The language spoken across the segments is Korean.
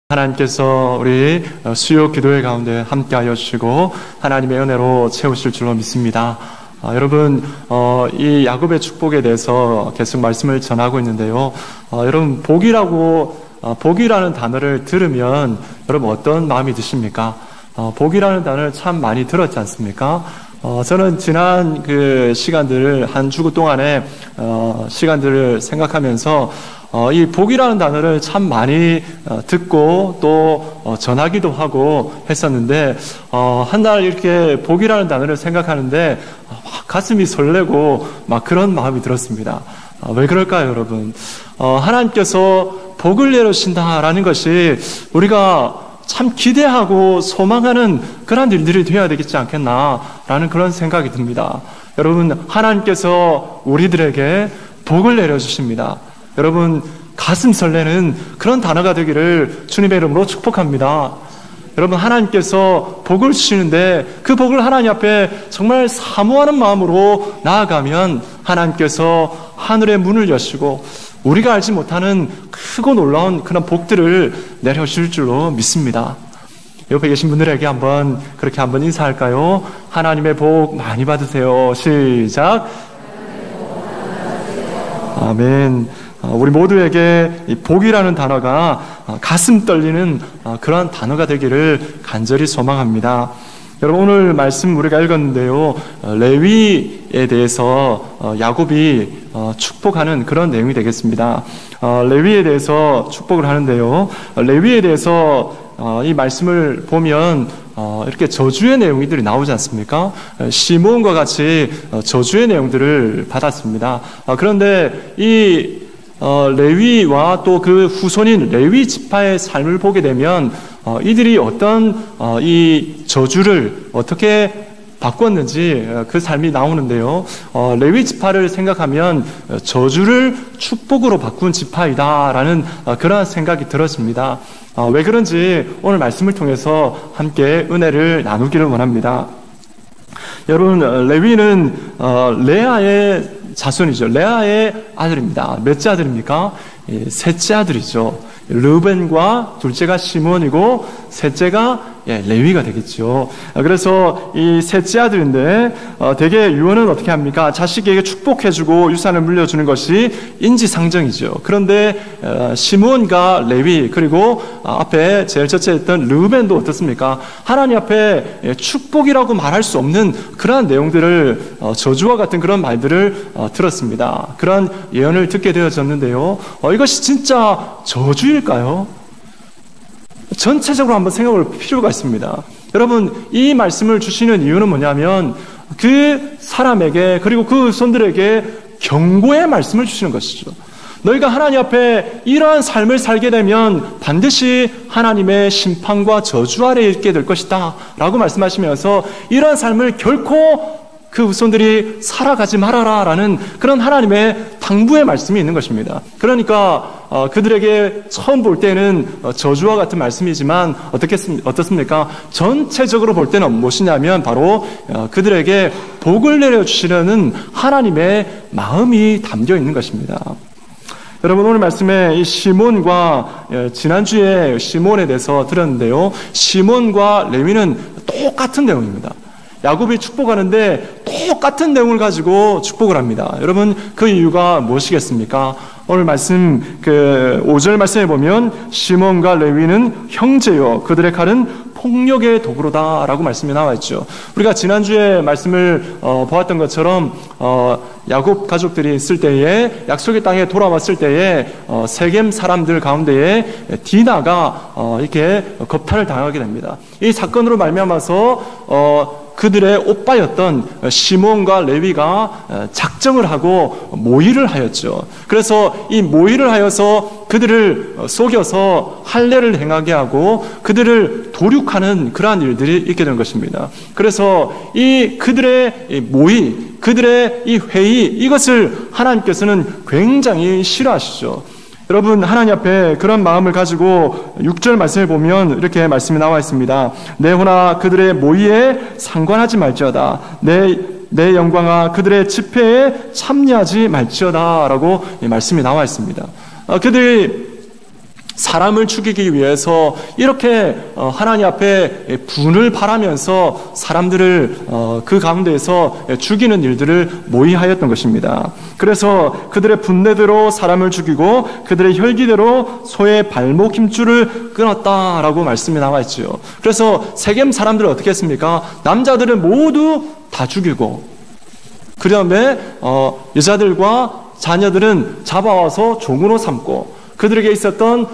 하나님께서 우리 수요 기도회 가운데 함께하여 주시고 하나님의 은혜로 채우실 줄로 믿습니다. 여러분, 이 야곱의 축복에 대해서 계속 말씀을 전하고 있는데요. 여러분, 복이라는 단어를 들으면 여러분 어떤 마음이 드십니까? 복이라는 단어를 참 많이 들었지 않습니까? 저는 지난 그 시간들을 한 주구 동안에 시간들을 생각하면서 이 복이라는 단어를 참 많이 듣고 또 전하기도 하고 했었는데 한 날 이렇게 복이라는 단어를 생각하는데 가슴이 설레고 막 그런 마음이 들었습니다. 왜 그럴까요, 여러분? 하나님께서 복을 내려주신다라는 것이 우리가 참 기대하고 소망하는 그런 일들이 되어야 되겠지 않겠나라는 그런 생각이 듭니다. 여러분, 하나님께서 우리들에게 복을 내려주십니다. 여러분, 가슴 설레는 그런 단어가 되기를 주님의 이름으로 축복합니다. 여러분, 하나님께서 복을 주시는데 그 복을 하나님 앞에 정말 사모하는 마음으로 나아가면 하나님께서 하늘의 문을 여시고 우리가 알지 못하는 크고 놀라운 그런 복들을 내려주실 줄로 믿습니다. 옆에 계신 분들에게 그렇게 한번 인사할까요? 하나님의 복 많이 받으세요. 시작. 아멘. 우리 모두에게 이 복이라는 단어가 가슴 떨리는 그런 단어가 되기를 간절히 소망합니다. 여러분, 오늘 말씀 우리가 읽었는데요. 레위에 대해서 야곱이 축복하는 그런 내용이 되겠습니다. 레위에 대해서 축복을 하는데요. 레위에 대해서 이 말씀을 보면 이렇게 저주의 내용들이 나오지 않습니까? 시므온과 같이 저주의 내용들을 받았습니다. 그런데 이 레위와 또 그 후손인 레위 지파의 삶을 보게 되면 이들이 어떤 이 저주를 어떻게 바꿨는지 그 삶이 나오는데요. 레위 지파를 생각하면 저주를 축복으로 바꾼 지파이다라는 그런 생각이 들었습니다. 왜 그런지 오늘 말씀을 통해서 함께 은혜를 나누기를 원합니다. 여러분, 레위는 레아의 자손이죠. 레아의 아들입니다. 몇째 아들입니까? 셋째 아들이죠. 르벤과 둘째가 시므온이고 셋째가 레위가 되겠죠. 그래서 이 셋째 아들인데 대개 유언은 어떻게 합니까? 자식에게 축복해주고 유산을 물려주는 것이 인지상정이죠. 그런데 시므온과 레위 그리고 앞에 제일 첫째 했던 르벤도 어떻습니까? 하나님 앞에 축복이라고 말할 수 없는 그러한 내용들을 저주와 같은 그런 말들을 들었습니다. 그런 예언을 듣게 되어졌는데요. 이것이 진짜 저주일까요? 전체적으로 한번 생각해 볼 필요가 있습니다. 여러분, 이 말씀을 주시는 이유는 뭐냐면 그 사람에게 그리고 그 손들에게 경고의 말씀을 주시는 것이죠. 너희가 하나님 앞에 이러한 삶을 살게 되면 반드시 하나님의 심판과 저주 아래에 있게 될 것이다 라고 말씀하시면서 이러한 삶을 결코 그 후손들이 살아가지 말아라 라는 그런 하나님의 당부의 말씀이 있는 것입니다. 그러니까 그들에게 처음 볼 때는 저주와 같은 말씀이지만 어떻습니까? 전체적으로 볼 때는 무엇이냐면 바로 그들에게 복을 내려주시려는 하나님의 마음이 담겨 있는 것입니다. 여러분, 오늘 말씀에 이 시몬과 지난주에 시몬에 대해서 들었는데요. 시몬과 레위는 똑같은 내용입니다. 야곱이 축복하는데 똑같은 내용을 가지고 축복을 합니다. 여러분, 그 이유가 무엇이겠습니까? 오늘 말씀 5절 말씀에 보면 시몬과 레위는 형제요 그들의 칼은 폭력의 도구로다 라고 말씀이 나와 있죠. 우리가 지난주에 말씀을 보았던 것처럼 야곱 가족들이 있을 때에 약속의 땅에 돌아왔을 때에 세겜 사람들 가운데에 디나가 이렇게 겁탈을 당하게 됩니다. 이 사건으로 말미암아서 그들의 오빠였던 시몬과 레위가 작정을 하고 모의를 하였죠. 그래서 이 모의를 하여서 그들을 속여서 할례를 행하게 하고 그들을 도륙하는 그러한 일들이 있게 된 것입니다. 그래서 이 그들의 모의, 그들의 이 회의, 이것을 하나님께서는 굉장히 싫어하시죠. 여러분, 하나님 앞에 그런 마음을 가지고 6절 말씀을 보면 이렇게 말씀이 나와 있습니다. 내 호나 그들의 모의에 상관하지 말지어다. 내 영광아 그들의 집회에 참여하지 말지어다 라고 이 말씀이 나와 있습니다. 그들이 사람을 죽이기 위해서 이렇게 하나님 앞에 분을 바라면서 사람들을 그 가운데에서 죽이는 일들을 모의하였던 것입니다. 그래서 그들의 분내대로 사람을 죽이고 그들의 혈기대로 소의 발목 힘줄을 끊었다라고 말씀이 나와 있죠. 그래서 세겜 사람들은 어떻게 했습니까? 남자들은 모두 다 죽이고 그 다음에 여자들과 자녀들은 잡아와서 종으로 삼고 그들에게 있었던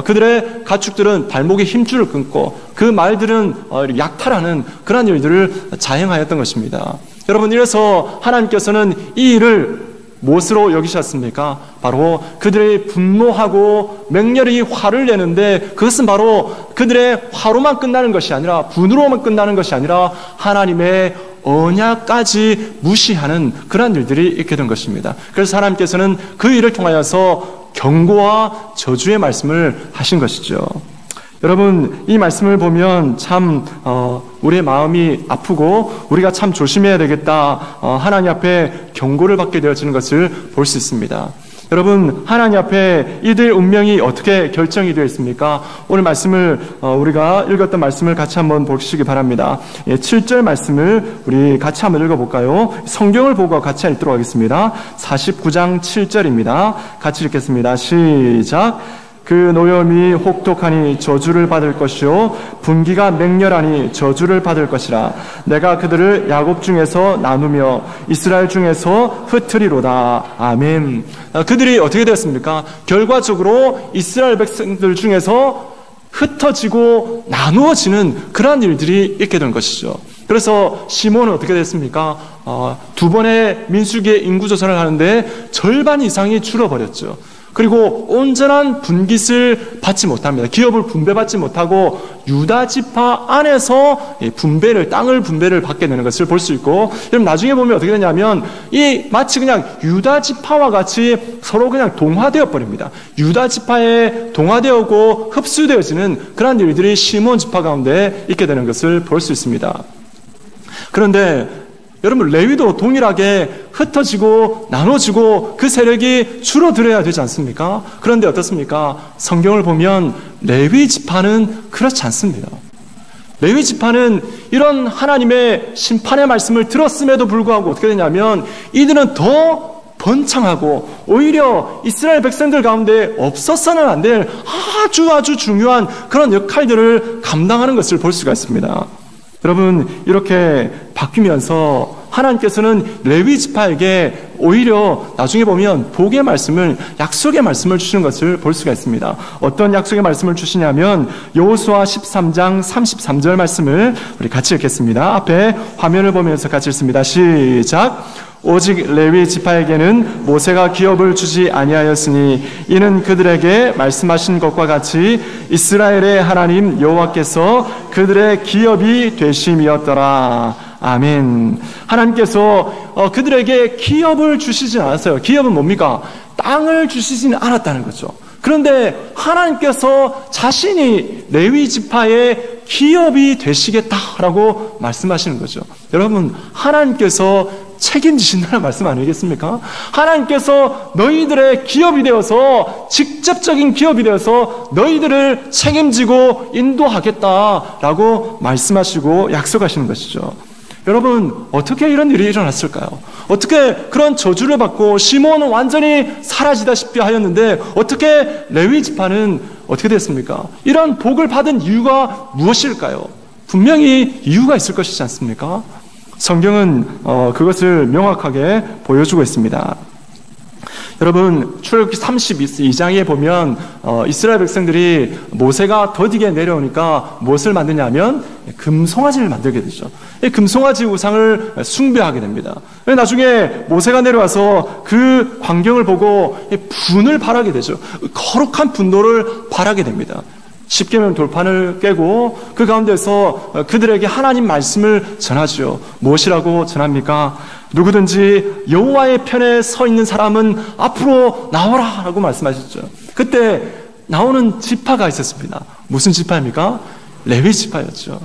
그들의 가축들은 발목에 힘줄을 끊고 그 말들은 약탈하는 그런 일들을 자행하였던 것입니다. 여러분, 이래서 하나님께서는 이 일을 무엇으로 여기셨습니까? 바로 그들의 분노하고 맹렬히 화를 내는데 그것은 바로 그들의 화로만 끝나는 것이 아니라 분으로만 끝나는 것이 아니라 하나님의 언약까지 무시하는 그런 일들이 있게 된 것입니다. 그래서 하나님께서는 그 일을 통하여서 경고와 저주의 말씀을 하신 것이죠. 여러분, 이 말씀을 보면 참 우리의 마음이 아프고 우리가 참 조심해야 되겠다, 하나님 앞에 경고를 받게 되어지는 것을 볼 수 있습니다. 여러분, 하나님 앞에 이들 운명이 어떻게 결정이 되어 있습니까? 오늘 말씀을 우리가 읽었던 말씀을 같이 한번 보시기 바랍니다. 7절 말씀을 우리 같이 한번 읽어볼까요? 성경을 보고 같이 읽도록 하겠습니다. 49장 7절입니다. 같이 읽겠습니다. 시작. 그 노염이 혹독하니 저주를 받을 것이요 분기가 맹렬하니 저주를 받을 것이라. 내가 그들을 야곱 중에서 나누며 이스라엘 중에서 흩으리로다. 아멘. 그들이 어떻게 되었습니까? 결과적으로 이스라엘 백성들 중에서 흩어지고 나누어지는 그러한 일들이 있게 된 것이죠. 그래서 시몬은 어떻게 됐습니까? 두 번의 민수기의 인구조사를 하는데 절반 이상이 줄어버렸죠. 그리고 온전한 분깃을 받지 못합니다. 기업을 분배받지 못하고 유다 지파 안에서 땅을 분배를 받게 되는 것을 볼 수 있고, 여러분 나중에 보면 어떻게 되냐면 이 마치 그냥 유다 지파와 같이 서로 그냥 동화되어 버립니다. 유다 지파에 동화되었고 흡수되어지는 그런 일들이 시몬 지파 가운데 있게 되는 것을 볼 수 있습니다. 그런데 여러분, 레위도 동일하게 흩어지고 나눠지고 그 세력이 줄어들어야 되지 않습니까? 그런데 어떻습니까? 성경을 보면 레위 지파는 그렇지 않습니다. 레위 지파는 이런 하나님의 심판의 말씀을 들었음에도 불구하고 어떻게 되냐면 이들은 더 번창하고 오히려 이스라엘 백성들 가운데 없었어는 안 될 아주 중요한 그런 역할들을 감당하는 것을 볼 수가 있습니다. 여러분, 이렇게 바뀌면서 하나님께서는 레위 지파에게 오히려 나중에 보면 복의 말씀을, 약속의 말씀을 주시는 것을 볼 수가 있습니다. 어떤 약속의 말씀을 주시냐면 여호수아 13장 33절 말씀을 우리 같이 읽겠습니다. 앞에 화면을 보면서 같이 읽습니다. 시작. 오직 레위 지파에게는 모세가 기업을 주지 아니하였으니 이는 그들에게 말씀하신 것과 같이 이스라엘의 하나님 여호와께서 그들의 기업이 되심이었더라. 아멘. 하나님께서 그들에게 기업을 주시진 않았어요. 기업은 뭡니까? 땅을 주시지는 않았다는 거죠. 그런데 하나님께서 자신이 레위 지파의 기업이 되시겠다라고 말씀하시는 거죠. 여러분, 하나님께서 책임지신다는 말씀 아니겠습니까? 하나님께서 너희들의 기업이 되어서, 직접적인 기업이 되어서 너희들을 책임지고 인도하겠다라고 말씀하시고 약속하시는 것이죠. 여러분, 어떻게 이런 일이 일어났을까요? 어떻게 그런 저주를 받고 시몬은 완전히 사라지다시피 하였는데 어떻게 레위 지파는 어떻게 됐습니까? 이런 복을 받은 이유가 무엇일까요? 분명히 이유가 있을 것이지 않습니까? 성경은 그것을 명확하게 보여주고 있습니다. 여러분, 출애굽기 32장에 보면 이스라엘 백성들이 모세가 더디게 내려오니까 무엇을 만드냐면 금송아지를 만들게 되죠. 이 금송아지 우상을 숭배하게 됩니다. 나중에 모세가 내려와서 그 광경을 보고 분을 발하게 되죠. 거룩한 분노를 발하게 됩니다. 십계명 돌판을 깨고 그 가운데서 그들에게 하나님 말씀을 전하죠. 무엇이라고 전합니까? 누구든지 여호와의 편에 서 있는 사람은 앞으로 나오라 라고 말씀하셨죠. 그때 나오는 지파가 있었습니다. 무슨 지파입니까? 레위 지파였죠.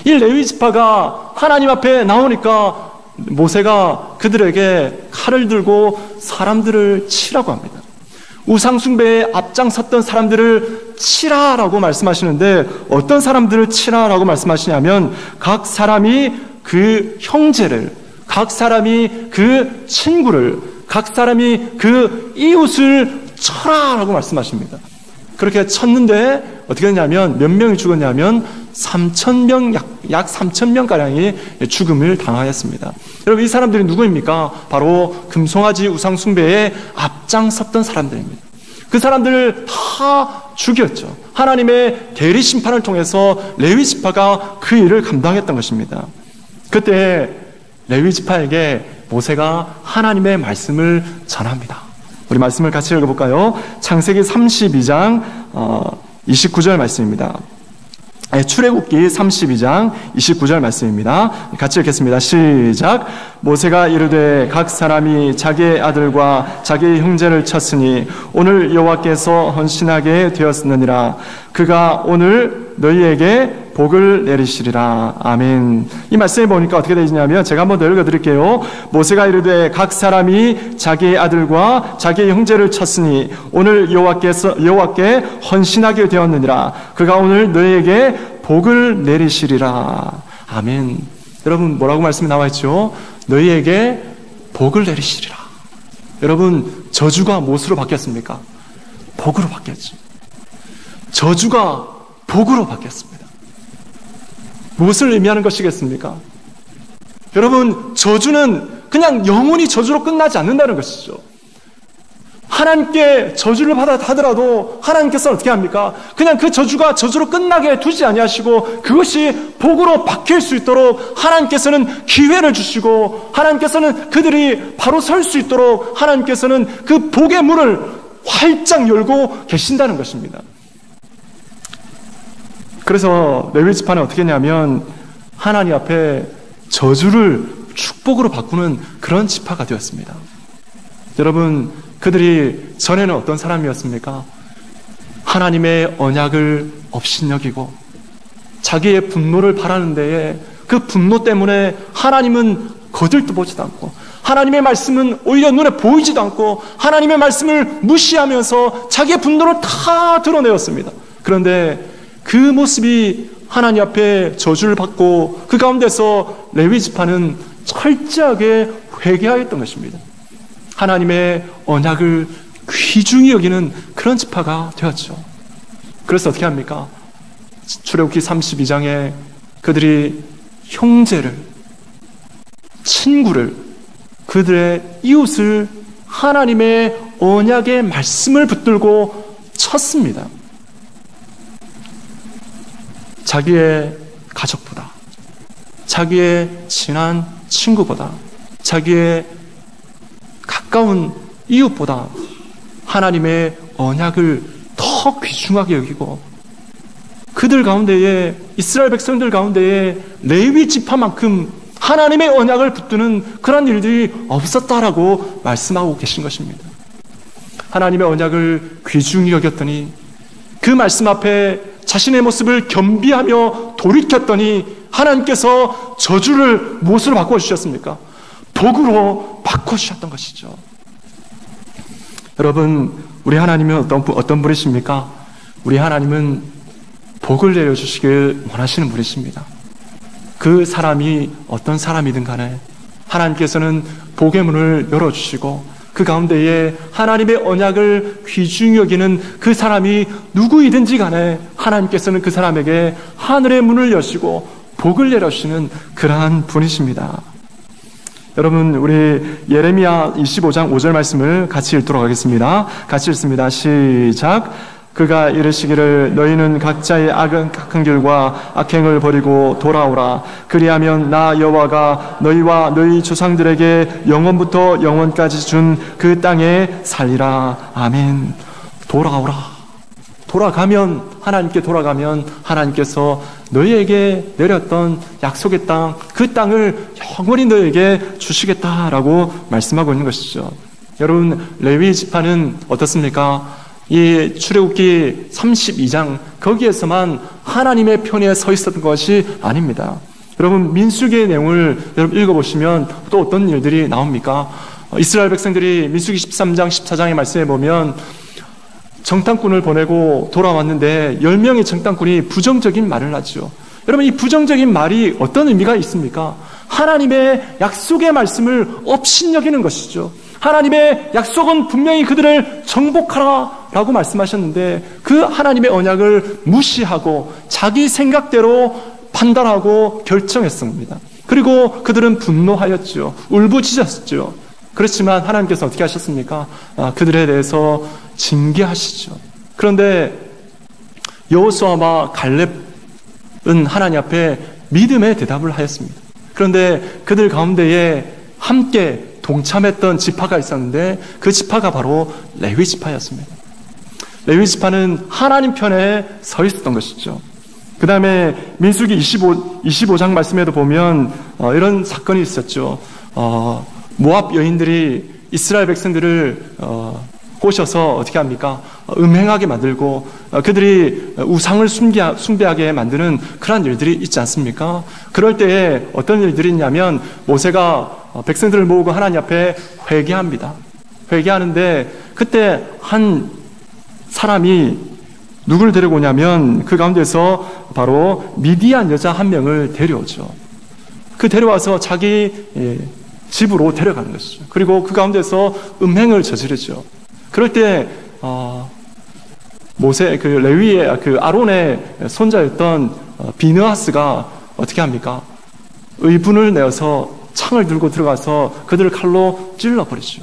이 레위 지파가 하나님 앞에 나오니까 모세가 그들에게 칼을 들고 사람들을 치라고 합니다. 우상숭배에 앞장섰던 사람들을 치라라고 말씀하시는데, 어떤 사람들을 치라라고 말씀하시냐면 각 사람이 그 형제를, 각 사람이 그 친구를, 각 사람이 그 이웃을 쳐라라고 말씀하십니다. 그렇게 쳤는데 어떻게 됐냐면 몇 명이 죽었냐면 3,000명, 약 3,000명가량이 죽음을 당하였습니다. 여러분, 이 사람들이 누구입니까? 바로 금송아지 우상숭배에 앞장섰던 사람들입니다. 그 사람들을 다 죽였죠. 하나님의 대리심판을 통해서 레위지파가 그 일을 감당했던 것입니다. 그때 레위지파에게 모세가 하나님의 말씀을 전합니다. 우리 말씀을 같이 읽어볼까요? 창세기 32장 29절 말씀입니다. 출애굽기 32장 29절 말씀입니다. 같이 읽겠습니다. 시작. 모세가 이르되 각 사람이 자기의 아들과 자기의 형제를 쳤으니 오늘 여호와께서 헌신하게 되었느니라. 그가 오늘 너희에게 복을 내리시리라. 아멘. 이 말씀에 보니까 어떻게 되시냐면 제가 한번 더 읽어드릴게요. 모세가 이르되 각 사람이 자기의 아들과 자기의 형제를 쳤으니 오늘 여호와께 헌신하게 되었느니라. 그가 오늘 너희에게 복을 내리시리라. 아멘. 여러분, 뭐라고 말씀이 나와 있죠? 너희에게 복을 내리시리라. 여러분, 저주가 무엇으로 바뀌었습니까? 복으로 바뀌었죠. 저주가 복으로 바뀌었습니다. 무엇을 의미하는 것이겠습니까? 여러분, 저주는 그냥 영원히 저주로 끝나지 않는다는 것이죠. 하나님께 저주를 하더라도 하나님께서는 어떻게 합니까? 그냥 그 저주가 저주로 끝나게 두지 아니하시고 그것이 복으로 바뀔 수 있도록 하나님께서는 기회를 주시고, 하나님께서는 그들이 바로 설 수 있도록 하나님께서는 그 복의 문을 활짝 열고 계신다는 것입니다. 그래서 레위지파는 어떻게 했냐면 하나님 앞에 저주를 축복으로 바꾸는 그런 지파가 되었습니다. 여러분, 그들이 전에는 어떤 사람이었습니까? 하나님의 언약을 업신여기고 자기의 분노를 바라는 데에 그 분노 때문에 하나님은 거들떠 보지도 않고 하나님의 말씀은 오히려 눈에 보이지도 않고 하나님의 말씀을 무시하면서 자기의 분노를 다 드러내었습니다. 그런데 그 모습이 하나님 앞에 저주를 받고 그 가운데서 레위지파는 철저하게 회개하였던 것입니다. 하나님의 언약을 귀중히 여기는 그런 지파가 되었죠. 그래서 어떻게 합니까? 출애굽기 32장에 그들이 형제를, 친구를, 그들의 이웃을 하나님의 언약의 말씀을 붙들고 쳤습니다. 자기의 가족보다, 자기의 친한 친구보다, 자기의 가까운 이웃보다 하나님의 언약을 더 귀중하게 여기고 그들 가운데에, 이스라엘 백성들 가운데에 레위 지파만큼 하나님의 언약을 붙드는 그런 일들이 없었다라고 말씀하고 계신 것입니다. 하나님의 언약을 귀중히 여겼더니 그 말씀 앞에 자신의 모습을 겸비하며 돌이켰더니 하나님께서 저주를 무엇으로 바꿔주셨습니까? 복으로 바꿔주셨던 것이죠. 여러분, 우리 하나님은 어떤 분이십니까? 우리 하나님은 복을 내려주시길 원하시는 분이십니다. 그 사람이 어떤 사람이든 간에 하나님께서는 복의 문을 열어주시고 그 가운데에 하나님의 언약을 귀중히 여기는 그 사람이 누구이든지 간에 하나님께서는 그 사람에게 하늘의 문을 여시고 복을 내려주시는 그러한 분이십니다. 여러분, 우리 예레미야 25장 5절 말씀을 같이 읽도록 하겠습니다. 같이 읽습니다. 시작. 그가 이르시기를 너희는 각자의 악한 길과 악행을 버리고 돌아오라. 그리하면 나 여호와가 너희와 너희 조상들에게 영원부터 영원까지 준 그 땅에 살리라. 아멘. 돌아오라. 돌아가면, 하나님께 돌아가면 하나님께서 너희에게 내렸던 약속의 땅, 그 땅을 영원히 너희에게 주시겠다라고 말씀하고 있는 것이죠. 여러분, 레위 지파는 어떻습니까? 이 출애굽기 32장 거기에서만 하나님의 편에 서 있었던 것이 아닙니다. 여러분, 민수기의 내용을 여러분 읽어보시면 또 어떤 일들이 나옵니까? 이스라엘 백성들이 민수기 13장 14장의 말씀에 보면 정탐꾼을 보내고 돌아왔는데 10명의 정탐꾼이 부정적인 말을 하죠. 여러분, 이 부정적인 말이 어떤 의미가 있습니까? 하나님의 약속의 말씀을 업신여기는 것이죠. 하나님의 약속은 분명히 그들을 정복하라 라고 말씀하셨는데 그 하나님의 언약을 무시하고 자기 생각대로 판단하고 결정했습니다. 그리고 그들은 분노하였죠. 울부짖었죠. 그렇지만 하나님께서 어떻게 하셨습니까? 그들에 대해서 징계하시죠. 그런데 여호수아와 갈렙은 하나님 앞에 믿음의 대답을 하였습니다. 그런데 그들 가운데에 함께 동참했던 지파가 있었는데 그 지파가 바로 레위 지파였습니다. 레위 지파는 하나님 편에 서 있었던 것이죠. 그 다음에 민수기 25장 말씀에도 보면 이런 사건이 있었죠. 모압 여인들이 이스라엘 백성들을 꼬셔서 어떻게 합니까? 음행하게 만들고 그들이 우상을 숭배하게 만드는 그러한 일들이 있지 않습니까? 그럴 때에 어떤 일들이 있냐면 모세가 백성들을 모으고 하나님 앞에 회개합니다. 회개하는데 그때 한 사람이 누구를 데려오냐면 그 가운데서 바로 미디안 여자 한 명을 데려오죠. 그 데려와서 자기 집으로 데려가는 것이죠. 그리고 그 가운데서 음행을 저지르죠. 그럴 때 모세 그 레위의 그 아론의 손자였던 비느하스가 어떻게 합니까? 의분을 내어서 창을 들고 들어가서 그들을 칼로 찔러버리죠.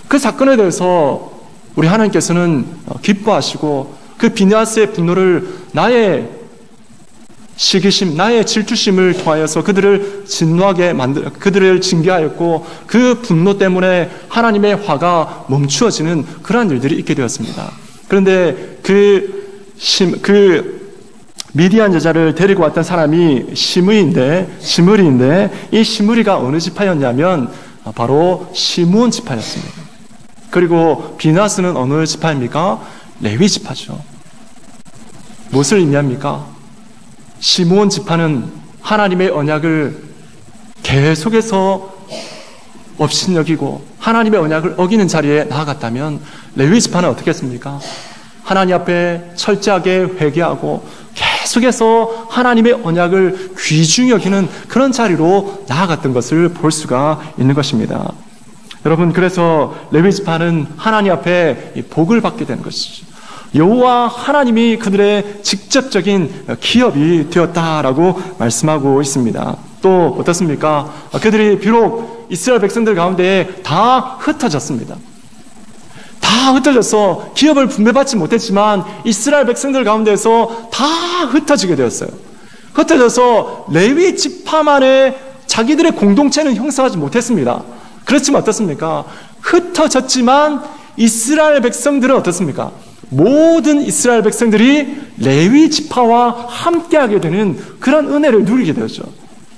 그 사건에 대해서 우리 하나님께서는 기뻐하시고 그 비느하스의 분노를 나의 시기심, 나의 질투심을 통하여서 그들을 진노하게 그들을 징계하였고 그 분노 때문에 하나님의 화가 멈추어지는 그러한 일들이 있게 되었습니다. 그런데 그 미디안 여자를 데리고 왔던 사람이 시므리인데 이 시므리가 어느 지파였냐면 바로 시므온 지파였습니다. 그리고 비느하스는 어느 지파입니까? 레위 지파죠. 무엇을 의미합니까? 시므온 지파는 하나님의 언약을 계속해서 업신여기고 하나님의 언약을 어기는 자리에 나아갔다면 레위 지파는 어떻게 했습니까? 하나님 앞에 철저하게 회개하고 계속해서 하나님의 언약을 귀중히 여기는 그런 자리로 나아갔던 것을 볼 수가 있는 것입니다. 여러분, 그래서 레위 지파는 하나님 앞에 복을 받게 되는 것이죠. 여호와 하나님이 그들의 직접적인 기업이 되었다라고 말씀하고 있습니다. 또 어떻습니까? 그들이 비록 이스라엘 백성들 가운데 다 흩어졌습니다. 다 흩어져서 기업을 분배받지 못했지만 이스라엘 백성들 가운데서 다 흩어지게 되었어요. 흩어져서 레위 지파만의 자기들의 공동체는 형성하지 못했습니다. 그렇지만 어떻습니까? 흩어졌지만 이스라엘 백성들은 어떻습니까? 모든 이스라엘 백성들이 레위 지파와 함께하게 되는 그런 은혜를 누리게 되었죠.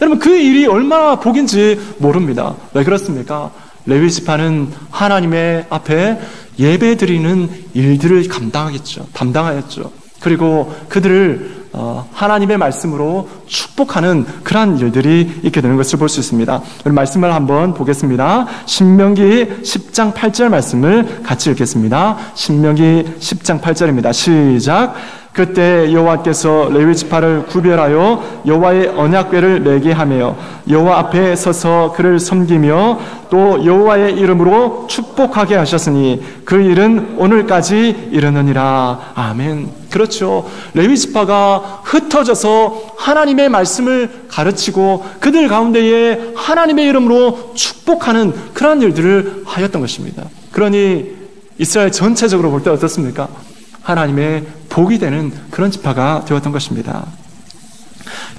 여러분, 그 일이 얼마나 복인지 모릅니다. 왜 그렇습니까? 레위 지파는 하나님의 앞에 예배드리는 일들을 담당하였죠. 그리고 그들을 하나님의 말씀으로 축복하는 그러한 일들이 있게 되는 것을 볼 수 있습니다. 말씀을 한번 보겠습니다. 신명기 10장 8절 말씀을 같이 읽겠습니다. 신명기 10장 8절입니다. 시작. 그때 여호와께서 레위 지파를 구별하여 여호와의 언약궤를 매게 하며 여호와 앞에 서서 그를 섬기며 또 여호와의 이름으로 축복하게 하셨으니 그 일은 오늘까지 이르느니라. 아멘. 그렇죠. 레위 지파가 흩어져서 하나님의 말씀을 가르치고 그들 가운데에 하나님의 이름으로 축복하는 그런 일들을 하였던 것입니다. 그러니 이스라엘 전체적으로 볼 때 어떻습니까? 하나님의 복이 되는 그런 지파가 되었던 것입니다.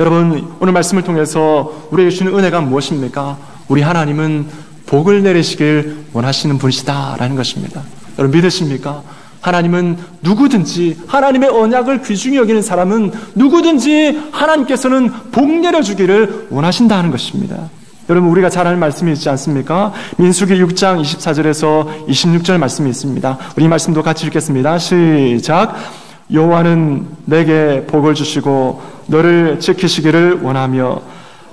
여러분, 오늘 말씀을 통해서 우리에게 주는 은혜가 무엇입니까? 우리 하나님은 복을 내리시길 원하시는 분이시다라는 것입니다. 여러분, 믿으십니까? 하나님은 누구든지 하나님의 언약을 귀중히 여기는 사람은 누구든지 하나님께서는 복 내려주기를 원하신다는 것입니다. 여러분, 우리가 잘 아는 말씀이 있지 않습니까? 민수기 6장 24절에서 26절 말씀이 있습니다. 우리 말씀도 같이 읽겠습니다. 시작. 여호와는 내게 복을 주시고 너를 지키시기를 원하며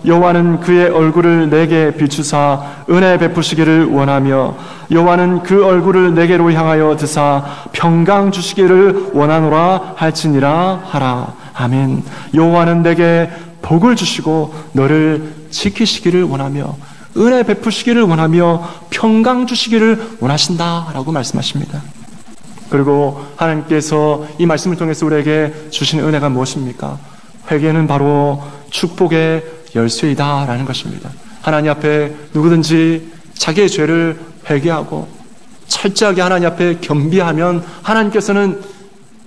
여호와는 그의 얼굴을 내게 비추사 은혜 베푸시기를 원하며 여호와는 그 얼굴을 내게로 향하여 드사 평강 주시기를 원하노라 할지니라 하라. 아멘. 여호와는 내게 복을 주시고 너를 지키시기를 원하며 은혜 베푸시기를 원하며 평강 주시기를 원하신다라고 말씀하십니다. 그리고 하나님께서 이 말씀을 통해서 우리에게 주신 은혜가 무엇입니까? 회개는 바로 축복의 열쇠이다라는 것입니다. 하나님 앞에 누구든지 자기의 죄를 회개하고 철저하게 하나님 앞에 겸비하면 하나님께서는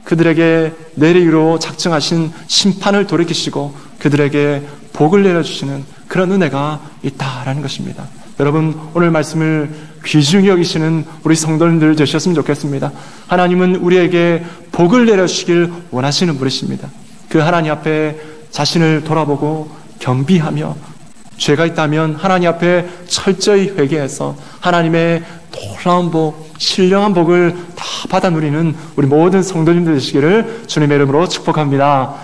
그들에게 내리기로 작정하신 심판을 돌이키시고 그들에게 복을 내려주시는 그런 은혜가 있다라는 것입니다. 여러분, 오늘 말씀을 귀중히 여기시는 우리 성도님들 되셨으면 좋겠습니다. 하나님은 우리에게 복을 내려주시길 원하시는 분이십니다. 그 하나님 앞에 자신을 돌아보고 겸비하며 죄가 있다면 하나님 앞에 철저히 회개해서 하나님의 놀라운 복, 신령한 복을 다 받아 누리는 우리 모든 성도님들 되시기를 주님의 이름으로 축복합니다.